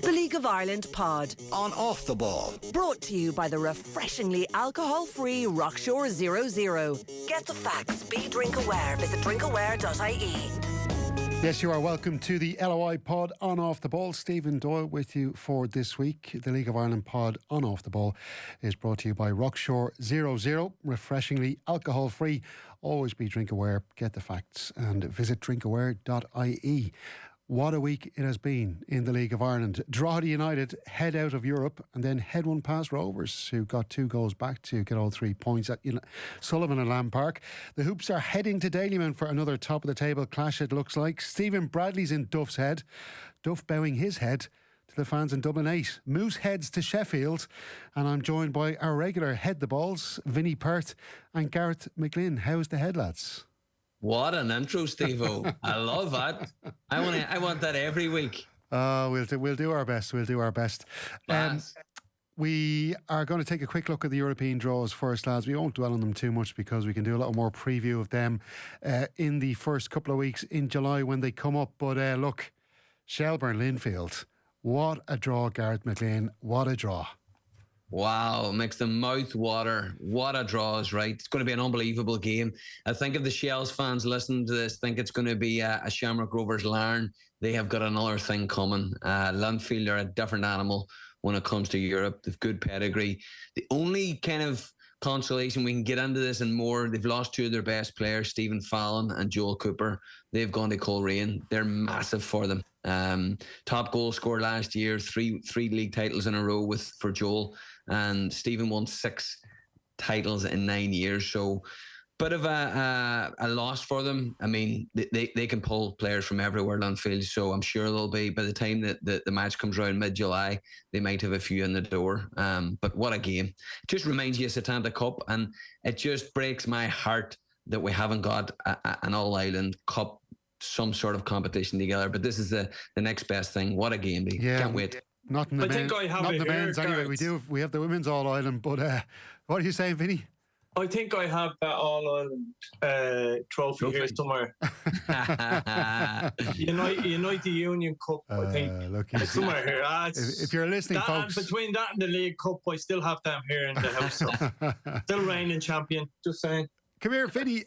The League of Ireland Pod. On Off the Ball. Brought to you by the refreshingly alcohol-free Rockshore 00. Get the facts. Be drink aware. Visit drinkaware.ie. Yes, you are welcome to the LOI Pod on Off the Ball. Stephen Doyle with you for this week. The League of Ireland Pod on Off the Ball is brought to you by Rockshore 00. Refreshingly alcohol free. Always be drink aware. Get the facts and visit drinkaware.ie. What a week it has been in the League of Ireland. Drogheda United head out of Europe and then head one past Rovers, who got 2 goals back to get all 3 points at Sullivan and Lamb Park. The Hoops are heading to Dalymount for another top of the table clash, it looks like. Stephen Bradley's in Duff's head. Duff bowing his head to the fans in Dublin 8. Moose heads to Sheffield, and I'm joined by our regular head the balls, Vinny Perth and Gareth McGlynn. How's the head, lads? What an intro, Stevo. I love that. I want that every week. We'll do our best. We'll do our best. We are going to take a quick look at the European draws first, lads. We won't dwell on them too much because we can do a little more preview of them in the first couple of weeks in July when they come up. But look, Shelburn, Lynfield. What a draw, Gareth McGlynn. What a draw. Wow, it makes the mouth water. What a draw is right. It's going to be an unbelievable game. I think if the Shels fans listening to this think it's going to be a Shamrock Rovers Larne, they have got another thing coming. Lynfield are a different animal when it comes to Europe. They've good pedigree. The only kind of consolation, we can get into this and more, they've lost 2 of their best players, Stephen Fallon and Joel Cooper. They've gone to Coleraine. They're massive for them. Top goal scorer last year, three league titles in a row for Joel, and Stephen won 6 titles in 9 years. So bit of a loss for them. I mean, they can pull players from everywhere Lynfield, so I'm sure they'll be, by the time that the match comes around mid-July, they might have a few in the door. But what a game. It just reminds you of Satanta Cup, and it just breaks my heart that we haven't got an All-Ireland Cup, some sort of competition together. But this is the next best thing. What a game, Lee. Yeah. Can't wait. Not in the men's anyway. We have the women's All-Ireland, but what are you saying, Vinny? I think I have that All-Ireland trophy here somewhere. United Union Cup, I think. Somewhere here. If you're listening, folks. Between that and the League Cup, I still have them here in the house. So. Still reigning champion, just saying. Come here, Vinny.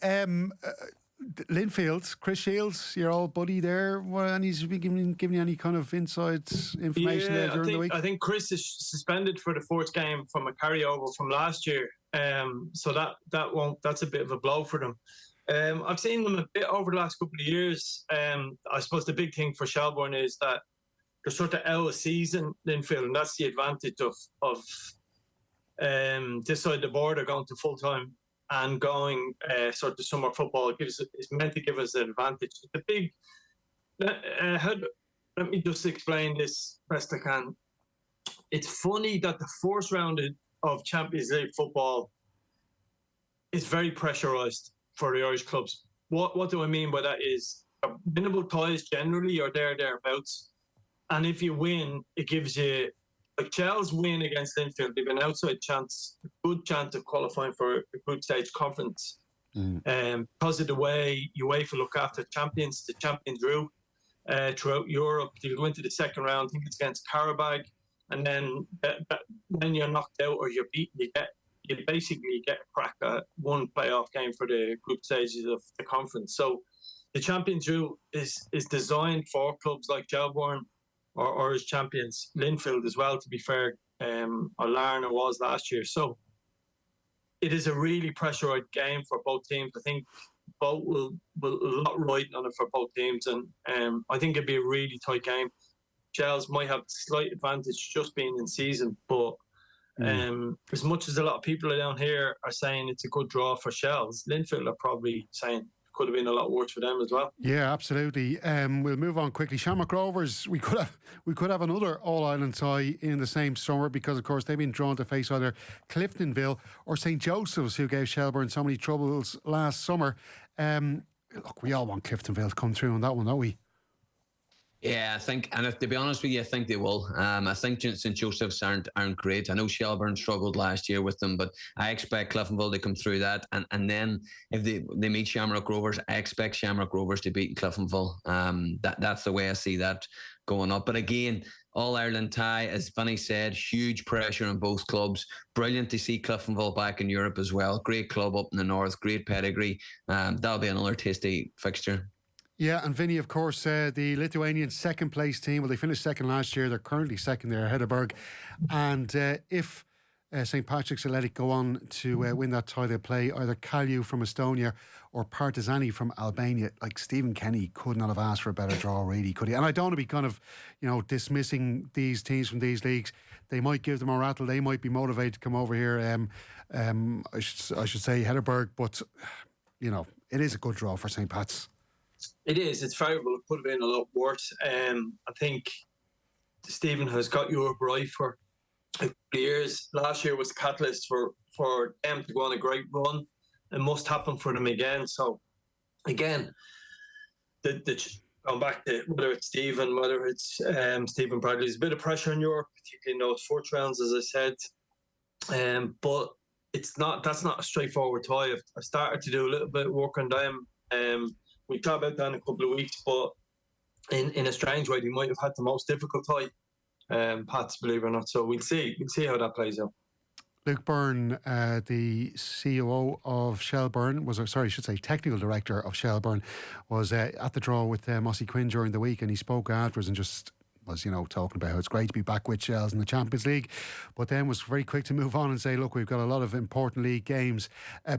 Lynfield, Chris Shields, your old buddy there. And he's been giving you any kind of inside information there during the week? I think Chris is suspended for the 4th game from a carryover from last year. So that's a bit of a blow for them. I've seen them a bit over the last couple of years. I suppose the big thing for Shelbourne is that they're sort of out of season, Linfield, and that's the advantage of this side of the border going to full time and going sort of summer football is meant to give us an advantage. The big let me just explain this best I can. It's funny that the first round of Champions League football is very pressurised for the Irish clubs. What do I mean by that is winnable ties generally are thereabouts, and if you win, it gives you, like Shels win against Linfield, they've an outside chance, a good chance of qualifying for a group stage conference. Because of the way UEFA look after champions, the champions route throughout Europe, you go into the second round, I think it's against Karabag, and then when you're knocked out or you're beaten, you basically get a crack at one playoff game for the group stages of the conference. So the Champions route is designed for clubs like Shelbourne or as champions, Linfield as well, to be fair, or Larne was last year. So it is a really pressurised game for both teams. I think both will a lot riding on it for both teams, and I think it'd be a really tight game. Shels might have slight advantage just being in season, but as much as a lot of people down here are saying it's a good draw for Shels, Linfield are probably saying it could have been a lot worse for them as well. Yeah, absolutely. We'll move on quickly. Shamrock Rovers, we could have another All-Ireland tie in the same summer because, of course, they've been drawn to face either Cliftonville or St Joseph's, who gave Shelburne so many troubles last summer. Look, we all want Cliftonville to come through on that one, don't we? Yeah, I think, and if, to be honest with you, I think they will. I think St Joseph's aren't great. I know Shelburne struggled last year with them, but I expect Cliftonville to come through that. And then if they meet Shamrock Rovers, I expect Shamrock Rovers to beat Cliftonville. That's the way I see that going up. But again, All Ireland tie, as Vinny said, huge pressure on both clubs. Brilliant to see Cliftonville back in Europe as well. Great club up in the north, great pedigree. That'll be another tasty fixture. Yeah, and Vinny, of course, the Lithuanian second place team, well, they finished second last year. They're currently second there, Herburg. And if St. Patrick's will let it go on to win that tie, they play either Kalju from Estonia or Partizani from Albania. Like, Stephen Kenny could not have asked for a better draw, really, could he? And I don't want to be kind of, dismissing these teams from these leagues. They might give them a rattle. They might be motivated to come over here. I should say Herburg, but, it is a good draw for St. Pat's. It is. It's terrible. It could have been a lot worse. I think Stephen has got Europe right for a couple of years. Last year was the catalyst for them to go on a great run. It must happen for them again. So, again, going back to whether it's Stephen, whether it's Stephen Bradley, there's a bit of pressure in Europe, particularly in those fourth rounds, as I said. But that's not a straightforward tie. I've started to do a little bit of work on them. We talked about that in a couple of weeks, but in a strange way, they might have had the most difficult tie, Pats, believe it or not. So we'll see how that plays out. Luke Byrne, the COO of Shelburne, technical director of Shelburne, was at the draw with Mossy Quinn during the week, and he spoke afterwards and just was, talking about how it's great to be back with Shels in the Champions League, but then was very quick to move on and say, look, we've got a lot of important league games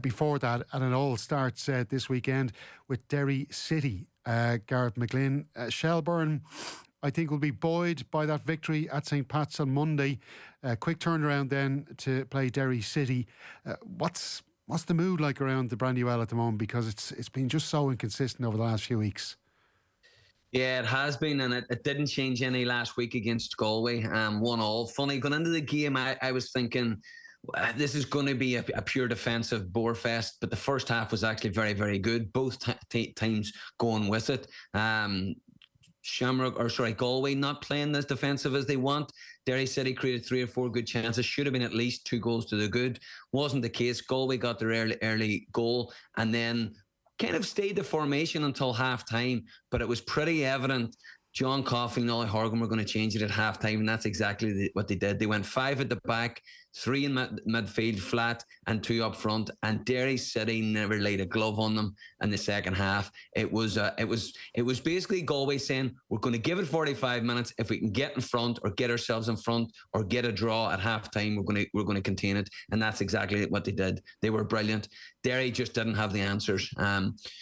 before that, and it all starts this weekend with Derry City. Gareth McGlynn, Shelbourne, I think, will be buoyed by that victory at St. Pat's on Monday. Quick turnaround then to play Derry City. What's the mood like around the Brandywell at the moment? Because it's been just so inconsistent over the last few weeks. Yeah, it has been, and it didn't change any last week against Galway. 1-1. Funny, going into the game, I was thinking this is going to be a pure defensive bore fest, but the first half was actually very, very good. Both teams going with it. Galway not playing as defensive as they want. Derry City created 3 or 4 good chances. Should have been at least 2 goals to the good. Wasn't the case. Galway got their early goal and then kind of stayed the formation until half time, but it was pretty evident John Coffey and Ollie Horgan were going to change it at half time, and that's exactly what they did. They went 5 at the back, 3 in midfield flat and 2 up front, and Derry City never laid a glove on them in the second half. It was basically Galway saying, we're going to give it 45 minutes. If we can get in front or get ourselves in front or get a draw at half time, we're going to contain it, and that's exactly what they did. They were brilliant. Derry just didn't have the answers.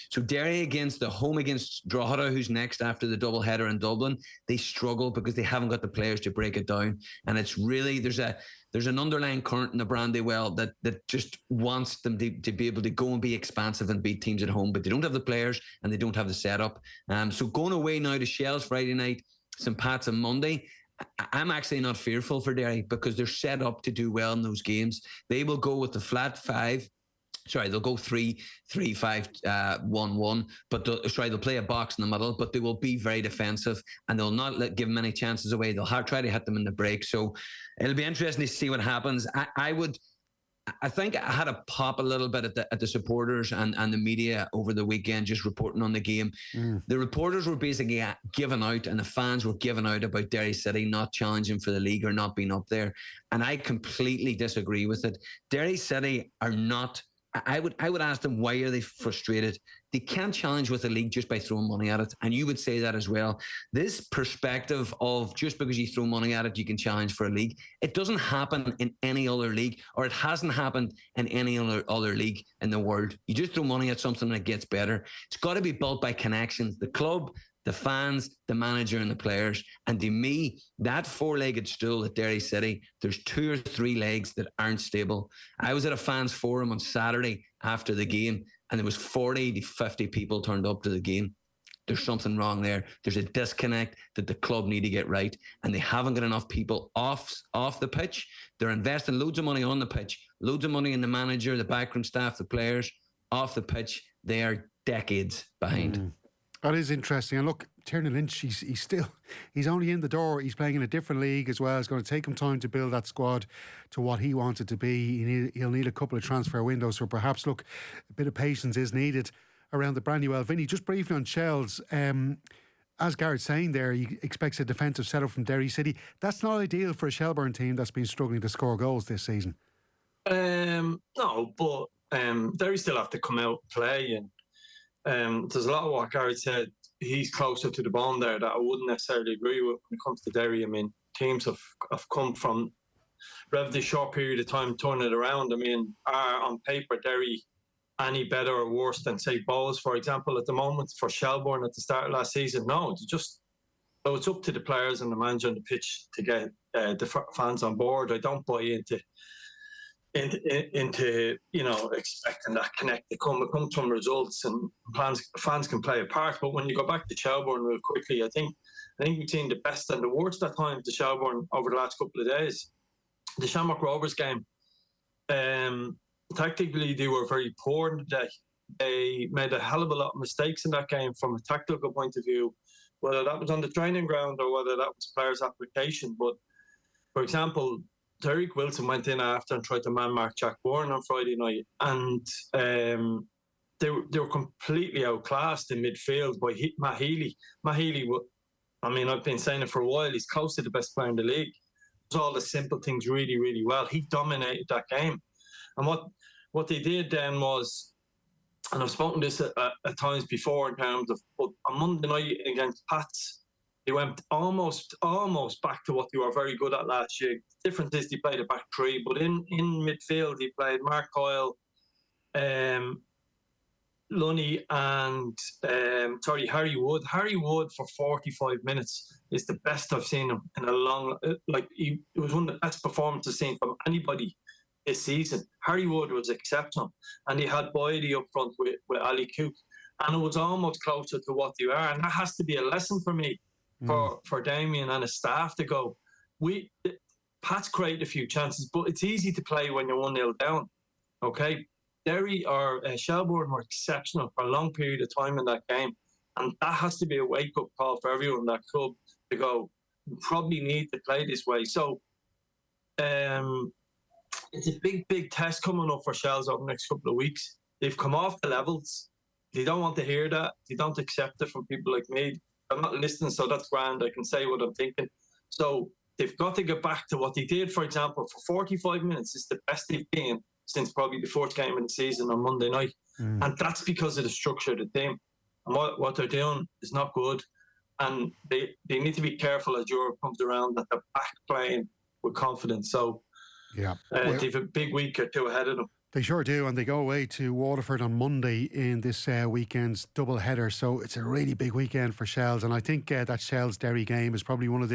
So Derry against Drogheda, who's next after the double header in Dublin, they struggle because they haven't got the players to break it down, and it's really there's an underlying current in the Brandywell that just wants them to be able to go and be expansive and beat teams at home, but they don't have the players and they don't have the setup. So going away now to Shels Friday night, St. Pat's on Monday, I'm actually not fearful for Derry because they're set up to do well in those games. They will go with the flat 5. They'll go 3-5-1-1, but they'll play a box in the middle, but they will be very defensive and they'll not give many chances away. They'll try to hit them in the break. So it'll be interesting to see what happens. I think I had a pop a little bit at the supporters and the media over the weekend, just reporting on the game. The reporters were basically giving out, and the fans were giving out about Derry City not challenging for the league or not being up there. And I completely disagree with it. Derry City are not. I would ask them, why are they frustrated? They can't challenge with the league just by throwing money at it. And you would say that as well. This perspective of just because you throw money at it, you can challenge for a league. It doesn't happen in any other league, or it hasn't happened in any other league in the world. You just throw money at something and it gets better. It's got to be built by connections. The club, the fans, the manager and the players. And to me, that 4-legged stool at Derry City, there's 2 or 3 legs that aren't stable. I was at a fans forum on Saturday after the game, and there was 40 to 50 people turned up to the game. There's something wrong there. There's a disconnect that the club need to get right, and they haven't got enough people off the pitch. They're investing loads of money on the pitch, loads of money in the manager, the backroom staff, the players. Off the pitch, they are decades behind. That is interesting. And look, Tiernan Lynch, he's only in the door. He's playing in a different league as well. It's going to take him time to build that squad to what he wanted to be. He'll need a couple of transfer windows. So perhaps, look, a bit of patience is needed around the Brandywell. Vinny, just briefly on Shels. As Garrett's saying there, he expects a defensive setup from Derry City. That's not ideal for a Shelburne team that's been struggling to score goals this season. No, but Derry still have to come out and play. And there's a lot of what Garrett said. He's closer to the bone there that I wouldn't necessarily agree with when it comes to Derry. I mean, teams have come from relatively short period of time turning it around. I mean, are on paper Derry any better or worse than, say, Bohs, for example, at the moment, for Shelbourne at the start of last season? No, so it's up to the players and the manager on the pitch to get the fans on board. I don't buy into expecting that connect to come. It comes from results, and fans can play a part. But when you go back to Shelbourne real quickly, I think we've seen the best and the worst at times to Shelbourne over the last couple of days. The Shamrock Rovers game, tactically, they were very poor in the day. They made a hell of a lot of mistakes in that game from a tactical point of view, whether that was on the training ground or whether that was players' application. But, for example, Derek Wilson went in after and tried to man-mark Jack Bourne on Friday night, and they were completely outclassed in midfield by Matt Healy. Matt Healy, I mean, I've been saying it for a while, he's close to the best player in the league. He does all the simple things really, really well. He dominated that game. And what they did then was, and I've spoken this at times before in terms of, but on Monday night against Pats, they went almost back to what they were very good at last year. The difference is they played a back three, but in midfield he played Mark Coyle, Lunny and Harry Wood. Harry Wood for 45 minutes is the best I've seen him in a long. It was one of the best performances seen from anybody this season. Harry Wood was exceptional, and he had Boydie up front with Ali Cook, and it was almost closer to what they are. And that has to be a lesson for me, for Damien and his staff to go. Pat's created a few chances, but it's easy to play when you're 1-0 down. Okay, Derry or Shelbourne were exceptional for a long period of time in that game, and that has to be a wake-up call for everyone in that club to go, we probably need to play this way. So it's a big test coming up for Shels over the next couple of weeks. They've come off the levels. They don't want to hear that. They don't accept it from people like me. I'm not listening, so that's grand. I can say what I'm thinking. So they've got to get back to what they did, for example, for 45 minutes. It's the best they've been since probably the fourth game of the season on Monday night. And that's because of the structure of the team. And what they're doing is not good. And they need to be careful as Europe comes around that they're back playing with confidence. So yeah, they've a big week or two ahead of them. They sure do, and they go away to Waterford on Monday in this weekend's double header. So it's a really big weekend for Shels, and I think that Shels-Derry game is probably one of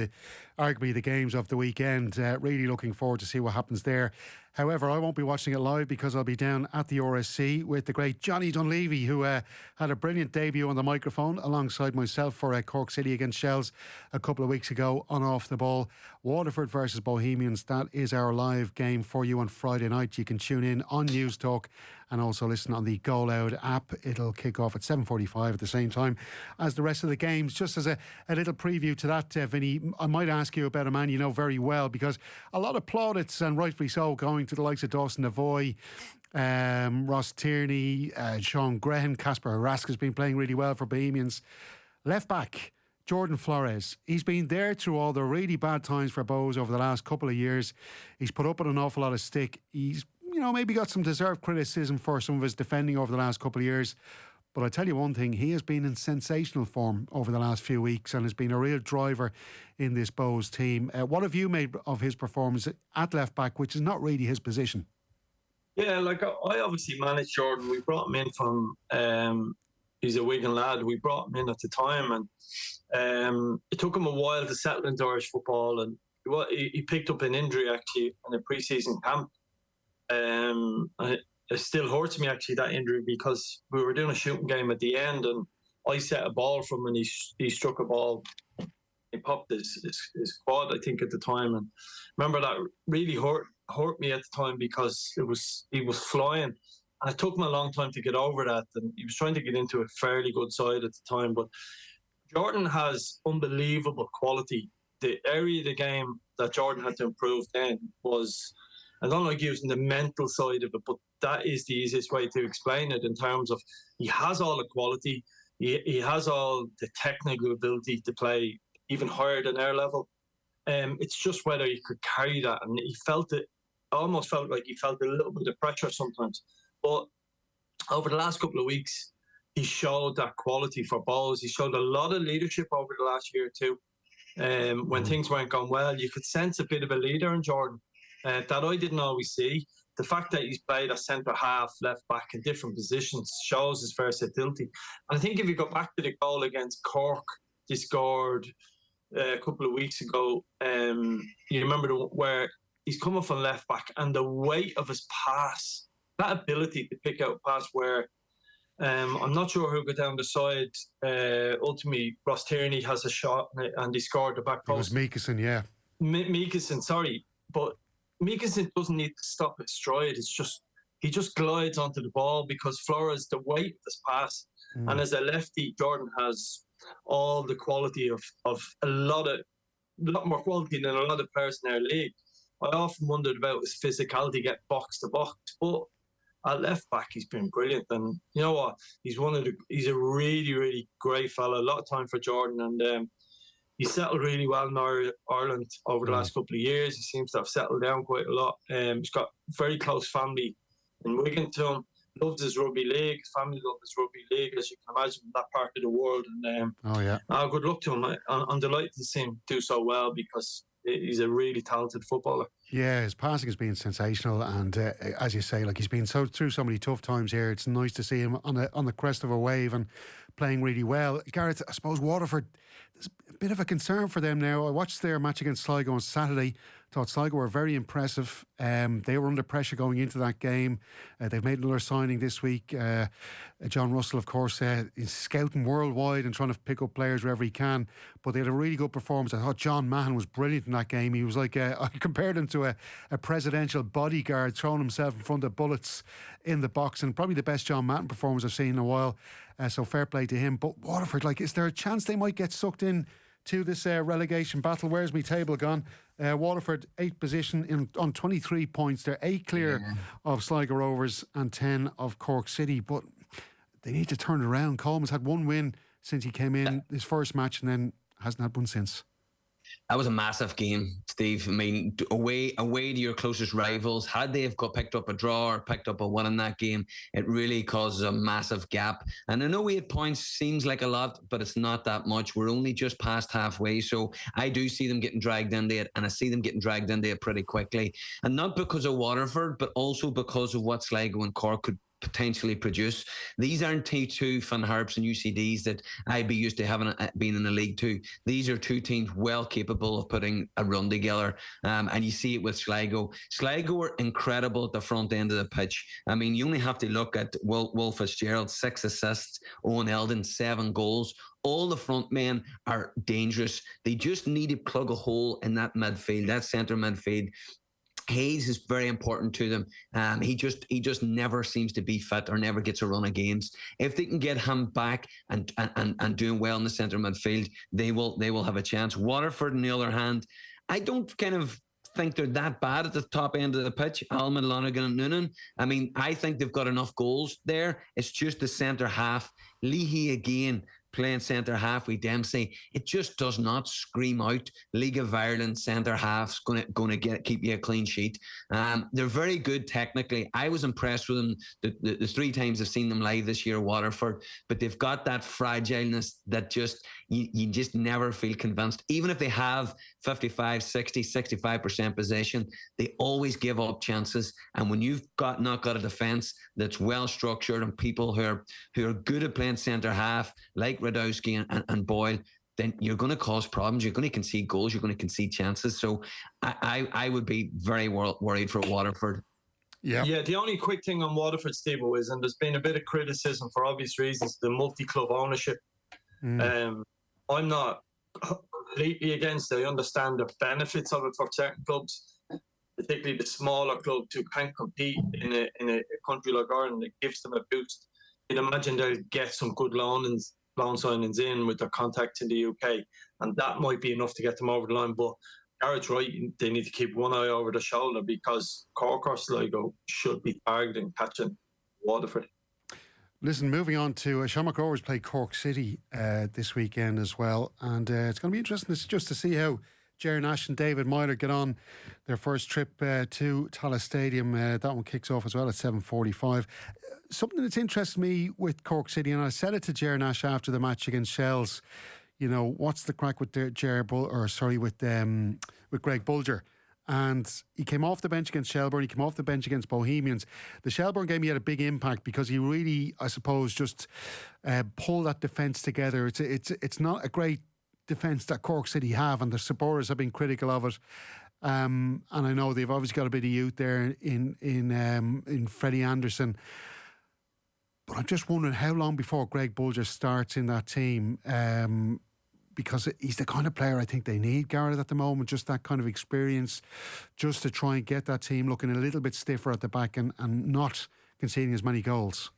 arguably the games of the weekend. Really looking forward to see what happens there. However, I won't be watching it live because I'll be down at the RSC with the great Johnny Dunleavy, who had a brilliant debut on the microphone alongside myself for Cork City against Shels a couple of weeks ago on Off the Ball. Waterford versus Bohemians, that is our live game for you on Friday night. You can tune in on News Talk and also listen on the Go Loud app. It'll kick off at 7:45 at the same time as the rest of the games. Just as a little preview to that, Vinny, I might ask you about a man you know very well, because a lot of plaudits, and rightfully so, going to the likes of Dawson Devoy, Ross Tierney, Sean Graham, Casper Harask has been playing really well for Bohemians. Left back Jordan Flores, he's been there through all the really bad times for Bohs over the last couple of years. He's put up with an awful lot of stick. He's maybe got some deserved criticism for some of his defending over the last couple of years. But I tell you one thing, he has been in sensational form over the last few weeks and has been a real driver in this Bohs team. What have you made of his performance at left back, which is not really his position? Yeah, I obviously managed Jordan. We brought him in from, he's a Wigan lad. We brought him in at the time, and it took him a while to settle into Irish football. And he picked up an injury actually in a pre-season camp. It still hurts me actually, that injury, because we were doing a shooting game at the end and I set a ball from him and he struck a ball. He popped his quad, I think, at the time, and remember that really hurt me at the time because he was flying. And it took him a long time to get over that. And he was trying to get into a fairly good side at the time. But Jordan has unbelievable quality. The area of the game that Jordan had to improve then was, I don't like using the mental side of it, but that is the easiest way to explain it in terms of he has all the quality. He has all the technical ability to play even higher than our level. It's just whether he could carry that. And he felt it, almost felt like he felt a little bit of pressure sometimes. But over the last couple of weeks, he showed that quality for balls. He showed a lot of leadership over the last year or two. When things weren't going well, you could sense a bit of a leader in Jordan that I didn't always see. The fact that he's played at centre half, left back in different positions shows his versatility. And I think if you go back to the goal against Cork, he scored a couple of weeks ago, you remember where he's coming from left back and the weight of his pass, that ability to pick out a pass where I'm not sure who got down the side. Ultimately, Ross Tierney has a shot and he scored the back post. It was Meekison, yeah. Meekison, sorry. But Meekison doesn't need to stop his stride. It's just, he just glides onto the ball because Flores, the weight of his pass. And as a lefty, Jordan has all the quality of a lot more quality than a lot of players in our league. I often wondered about his physicality, get box to box, but at left back, he's been brilliant. And you know what? He's a really, really great fella. A lot of time for Jordan, and he settled really well in Ireland over the last couple of years. He seems to have settled down quite a lot. He's got very close family in Wigan to him. Loves his rugby league. Family loves his rugby league, as you can imagine, in that part of the world. And good luck to him. I'm delighted to see him do so well because he's a really talented footballer. Yeah, his passing has been sensational, and as you say, like he's been through so many tough times here. It's nice to see him on the crest of a wave and playing really well. Gareth, I suppose Waterford, there's a bit of a concern for them now. I watched their match against Sligo on Saturday. Thought Sligo were very impressive. They were under pressure going into that game. They've made another signing this week. John Russell, of course, is scouting worldwide and trying to pick up players wherever he can. But they had a really good performance. I thought John Mahon was brilliant in that game. He was like, I compared him to a presidential bodyguard throwing himself in front of bullets in the box, and probably the best John Mahon performance I've seen in a while. So fair play to him. But Waterford, like, is there a chance they might get sucked in to this relegation battle? Where's my table gone? Waterford, 8th position on 23 points. They're 8 clear of Sligo Rovers and 10 of Cork City. But they need to turn it around. Coleman's had one win since he came in his first match and then hasn't had one since. That was a massive game, Steve. I mean, away to your closest rivals. Had they have picked up a draw or picked up a win in that game, it really causes a massive gap. And I know 8 points seems like a lot, but it's not that much. We're only just past halfway, so I do see them getting dragged into it, and I see them getting dragged into it pretty quickly. And not because of Waterford, but also because of what Sligo and Cork could potentially produce. These aren't T2 Finn Harps and UCDs that I'd be used to having been in the League Two. These are two teams well capable of putting a run together, and you see it with Sligo. Sligo were incredible at the front end of the pitch. I mean, you only have to look at Will Fitzgerald, 6 assists, Owen Eldon, 7 goals. All the front men are dangerous. They just need to plug a hole in that midfield, that centre midfield. Hayes is very important to them. He just never seems to be fit or never gets a run of games. If they can get him back and doing well in the centre midfield, they will have a chance. Waterford, on the other hand, I don't kind of think they're that bad at the top end of the pitch. Alman, Lonergan and Noonan. I mean, I think they've got enough goals there. It's just the centre half. Leahy again playing centre half with Dempsey. It just does not scream out League of Ireland centre half's going to keep you a clean sheet. They're very good technically. I was impressed with them the 3 times I've seen them live this year, Waterford, but they've got that fragileness that just you just never feel convinced. Even if they have 55, 60, 65% possession, they always give up chances. And when you've not got a defence that's well structured and people who are good at playing centre half, like Radowski and Boyle, then you're going to cause problems. You're going to concede goals. You're going to concede chances. So I would be very worried for Waterford. Yeah. The only quick thing on Waterford, Stevo, is, and there's been a bit of criticism for obvious reasons, the multi-club ownership. I'm not completely against it. I understand the benefits of it for certain clubs. particularly the smaller clubs who can't compete in a country like Ireland. It gives them a boost. You'd imagine they'll get some good loan signings in with their contacts in the UK, and that might be enough to get them over the line. But Garrett's right, they need to keep one eye over their shoulder, because Cork or Sligo should be targeting catching Waterford. Listen, moving on to Shamrock Rovers play Cork City this weekend as well, and it's going to be interesting just to see how Ger Nash and David Myler get on their first trip to Tallaght Stadium. That one kicks off as well at 7:45. Something that's interested me with Cork City, and I said it to Ger Nash after the match against Shels, you know, what's the crack with with Greg Bulger? And he came off the bench against Shelburne. He came off the bench against Bohemians. The Shelbourne game, he had a big impact because he really, I suppose, just pulled that defence together. It's not a great defence that Cork City have, and the supporters have been critical of it. And I know they've obviously got a bit of youth there in Freddie Anderson. But I'm just wondering how long before Greg Bulger starts in that team. Because he's the kind of player I think they need, Gareth, at the moment. Just that kind of experience, just to try and get that team looking a little bit stiffer at the back and not conceding as many goals.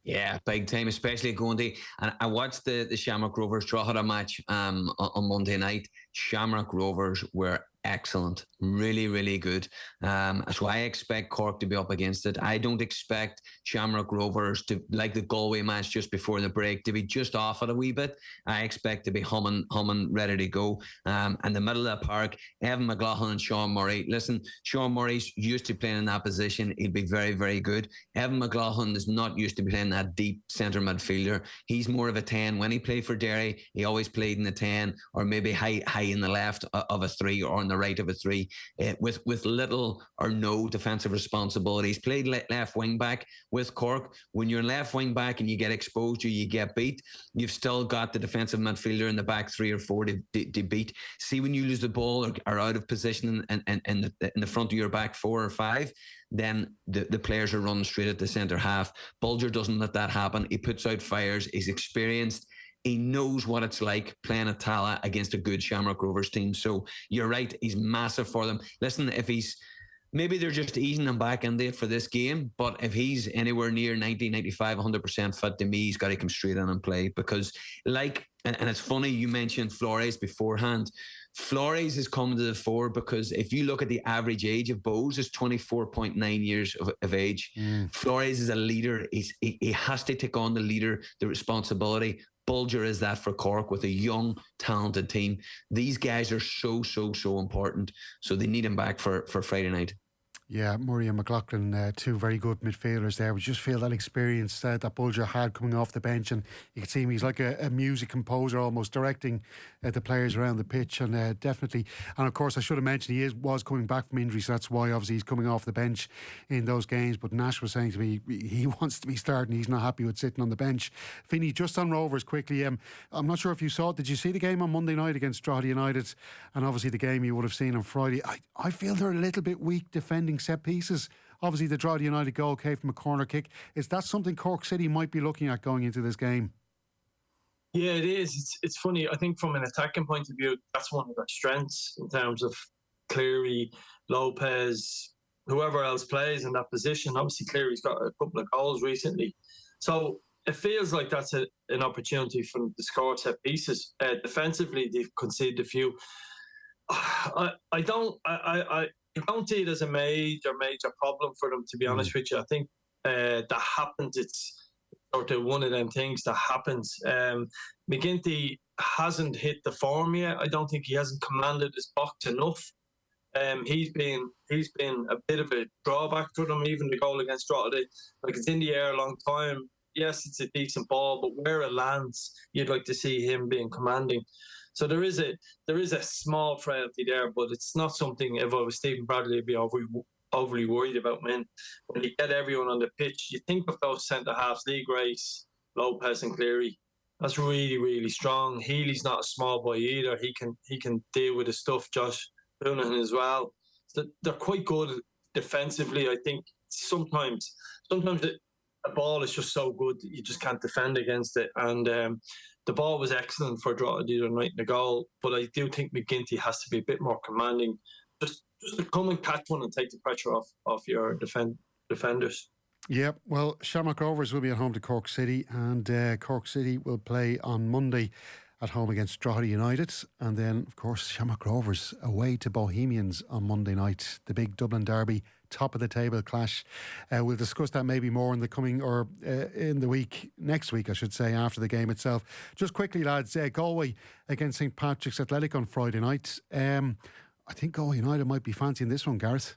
Yeah, big time, especially going to. And I watched the Shamrock Rovers Drogheda match on Monday night. Shamrock Rovers were excellent, really, really good. So I expect Cork to be up against it. I don't expect Shamrock Rovers to, like the Galway match just before the break, to be just off it a wee bit. I expect to be humming, ready to go. And the middle of the park, Evan McLaughlin and Sean Murray. Listen, Sean Murray's used to playing in that position. He'll be very, very good. Evan McLaughlin is not used to playing that deep centre midfielder. He's more of a 10. When he played for Derry, he always played in the 10, or maybe high in the left of a 3, or on the right of a 3, with little or no defensive responsibilities. Played left wing back with Cork. When you're left wing back and you get exposed or you get beat, you've still got the defensive midfielder in the back 3 or 4 to beat. See, when you lose the ball or are out of position in the front of your back 4 or 5, then the players are running straight at the centre half. Bulger doesn't let that happen. He puts out fires. He's experienced. He knows what it's like playing at Tallaght against a good Shamrock Rovers team. So you're right, he's massive for them. Listen, if he's, maybe they're just easing him back into it for this game, but if he's anywhere near 90, 95, 100% fit, to me, he's got to come straight in and play. Because and it's funny, you mentioned Flores beforehand. Flores is coming to the fore because if you look at the average age of Bowes, is 24.9 years of age. Flores is a leader. He has to take on the responsibility. Bulger is that for Cork with a young, talented team. These guys are so important. So they need him back for Friday night. Yeah, Murray and McLaughlin, two very good midfielders there. We just feel that experience that Bulger had coming off the bench, and you can see him, he's like a music composer almost, directing the players around the pitch, and definitely, and of course I should have mentioned he was coming back from injury, so that's why obviously he's coming off the bench in those games. But Nash was saying to me he wants to be starting, he's not happy with sitting on the bench. Vinny, just on Rovers quickly, I'm not sure if you saw it, did you see the game on Monday night against Drogheda United, and obviously the game you would have seen on Friday? I feel they're a little bit weak defending set pieces. Obviously the Drogheda United goal came from a corner kick. Is that something Cork City might be looking at going into this game? Yeah, it is. It's funny. I think from an attacking point of view, that's one of their strengths in terms of Cleary, Lopez, whoever else plays in that position. Obviously Cleary's got a couple of goals recently, so it feels like that's an opportunity for them to score set pieces. Defensively, they've conceded a few. I don't see it as a major problem for them, to be honest with you. I think that happens. It's sort of one of them things that happens. McGinty hasn't hit the form yet. I don't think he hasn't commanded his box enough. He's been a bit of a drawback for them. Even the goal against Drogheda, like, it's in the air a long time. Yes, it's a decent ball, but where it lands, you'd like to see him being commanding. So there is a small frailty there, but it's not something, if I was Stephen Bradley, I'd be overly worried about. When you get everyone on the pitch, you think of those centre halves: Lee Grace, Lopez and Cleary. That's really, really strong. Healy's not a small boy either. He can deal with the stuff. Josh Boonan as well. So they're quite good defensively. I think sometimes the ball is just so good that you just can't defend against it. And the ball was excellent for Drogheda the other night in the goal, but I do think McGinty has to be a bit more commanding, just just to come and catch one and take the pressure off your defenders. Yeah, well, Shamrock Rovers will be at home to Cork City, and Cork City will play on Monday at home against Drogheda United, and then of course Shamrock Rovers away to Bohemians on Monday night, the big Dublin derby, top of the table clash. We'll discuss that maybe more in the coming, or in the week, next week I should say, after the game itself. Just quickly lads, Galway against St Patrick's Athletic on Friday night. I think Galway United might be fancying this one, Gareth.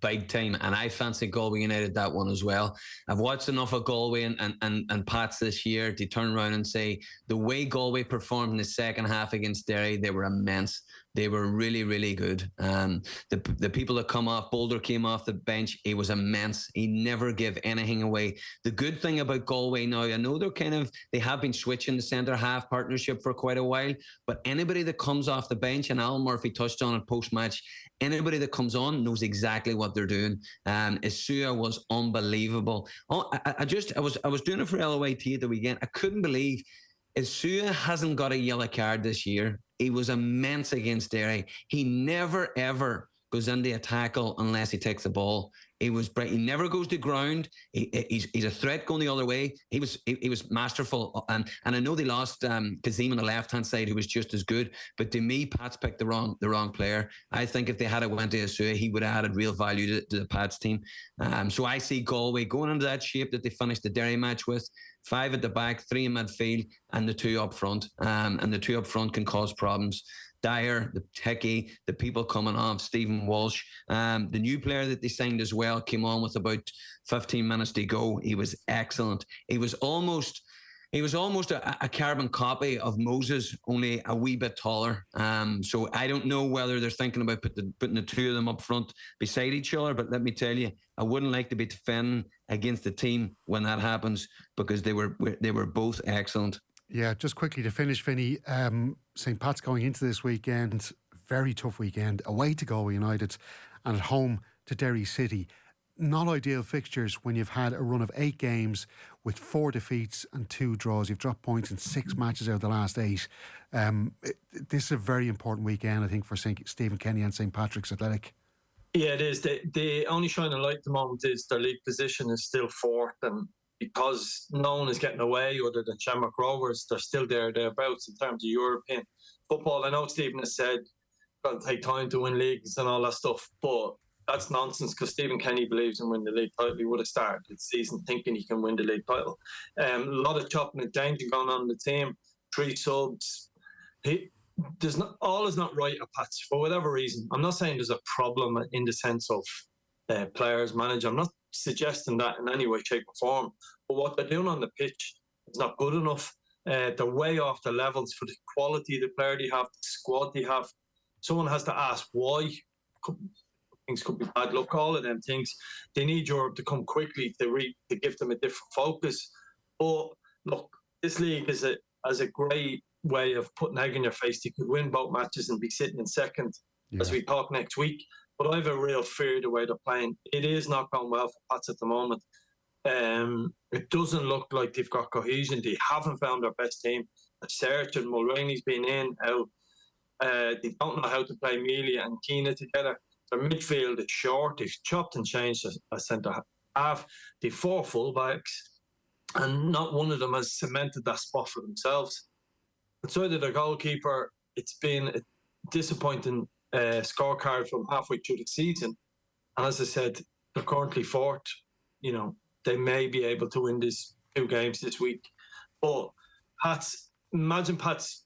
Big time, and I fancy Galway United that one as well. I've watched enough of Galway and Pats this year to turn around and say the way Galway performed in the second half against Derry, they were immense. They were really, really good. The people that come off, Boulder came off the bench. He was immense. He never gave anything away. The good thing about Galway now, I know they have been switching the centre half partnership for quite a while, but anybody that comes off the bench, and Alan Murphy touched on it post match, anybody that comes on knows exactly what they're doing. Isua was unbelievable. I was doing it for LOI at the weekend. I couldn't believe Isua hasn't got a yellow card this year. He was immense against Derry. He never ever goes into a tackle unless he takes the ball. He never goes to ground. He's a threat going the other way. He was masterful. And I know they lost Kazim on the left hand side, who was just as good. But to me, Pats picked the wrong player. I think if they had went to Isua, he would have added real value to the Pats team. So I see Galway going into that shape that they finished the Derry match with. 5 at the back, 3 in midfield, and the 2 up front. And the 2 up front can cause problems. Dyer, the techie, the people coming off, Stephen Walsh. The new player that they signed as well came on with about 15 minutes to go. He was excellent. He was almost a carbon copy of Moses, only a wee bit taller. So I don't know whether they're thinking about putting the 2 of them up front beside each other, but let me tell you, I wouldn't like to be defending against the team when that happens, because they were both excellent. Yeah, just quickly to finish, Vinny, St Pat's going into this weekend, very tough weekend, away to Galway United and at home to Derry City. Not ideal fixtures when you've had a run of 8 games with 4 defeats and 2 draws. You've dropped points in 6 matches out of the last 8. This is a very important weekend, I think, for Stephen Kenny and St Patrick's Athletic. Yeah, it is. The only shining light at the moment is their league position is still 4th, and because no one is getting away other than Shamrock Rovers, they're still thereabouts in terms of European football. I know Stephen has said it's going to take time to win leagues and all that stuff, but that's nonsense, because Stephen Kenny believes in winning the league title. He would have started the season thinking he can win the league title. A lot of chopping and changing going on in the team. 3 subs. All is not right at Pats for whatever reason. I'm not saying there's a problem in the sense of players, manager. I'm not suggesting that in any way, shape or form. But what they're doing on the pitch is not good enough. They're way off the levels for the quality of the player they have, the squad they have. Someone has to ask why. Things could be bad luck, all of them things. They need Europe to come quickly to give them a different focus. But look, this league has a great way of putting egg in your face. You could win both matches and be sitting in second as we talk next week. But I have a real fear the way they're playing. It is not going well for Pats at the moment. It doesn't look like they've got cohesion. They haven't found their best team. Serge and Mulroney's been in, out. They don't know how to play Mealy and Keena together. Their midfield is short. They've chopped and changed a centre half. They've 4 fullbacks, and not one of them has cemented that spot for themselves. Outside of their goalkeeper, it's been a disappointing scorecard from halfway through the season. And as I said, they're currently 4th. You know, they may be able to win these 2 games this week. But imagine Pat's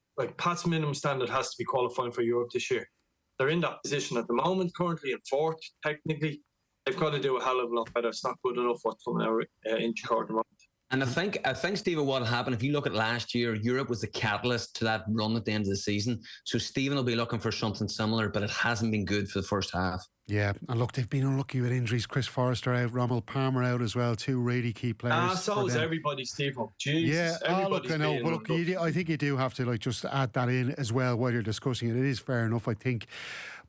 minimum standard has to be qualifying for Europe this year. They're in that position at the moment, currently in 4th, technically. They've got to do a hell of a lot better. It's not good enough what's coming out in Chicago at the moment. And I think, Stephen, what happened, if you look at last year, Europe was the catalyst to that run at the end of the season. So Stephen will be looking for something similar, but it hasn't been good for the first half. Yeah, and look, they've been unlucky with injuries. Chris Forrester out, Rommel Palmer out as well, 2 really key players. So is everybody, Stephen. Jesus, yeah, look, I know, but look, I think you do have to just add that in as well while you're discussing it. It is fair enough, I think.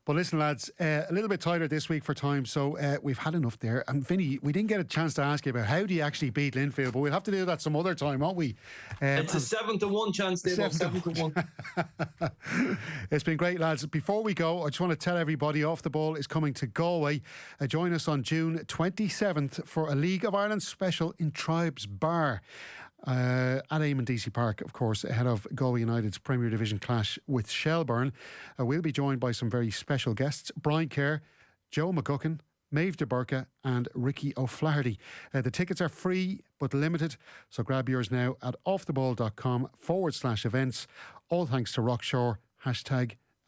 But listen, lads, a little bit tighter this week for time, so we've had enough there. And Vinny, we didn't get a chance to ask you about how do you actually beat Linfield, but we'll have to do that some other time, won't we? It's a 7-1 chance, Stevo. 7-1. It's been great, lads. Before we go, I just want to tell everybody Off the Ball is coming to Galway. Join us on June 27th for a League of Ireland special in Tribes Bar. At Eamon DC Park, of course, ahead of Galway United's Premier Division clash with Shelburn. We'll be joined by some very special guests: Brian Kerr, Joe McGuckin, Maeve de Burka and Ricky O'Flaherty. The tickets are free but limited, so grab yours now at offtheball.com/events. All thanks to Rockshore,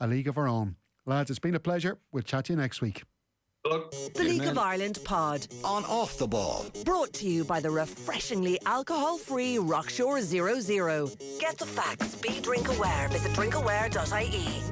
#A League of Our Own. Lads, it's been a pleasure. We'll chat to you next week. The League of Ireland Pod. On Off the Ball. Brought to you by the refreshingly alcohol-free Rockshore 00. Get the facts, be drink aware. Visit drinkaware.ie.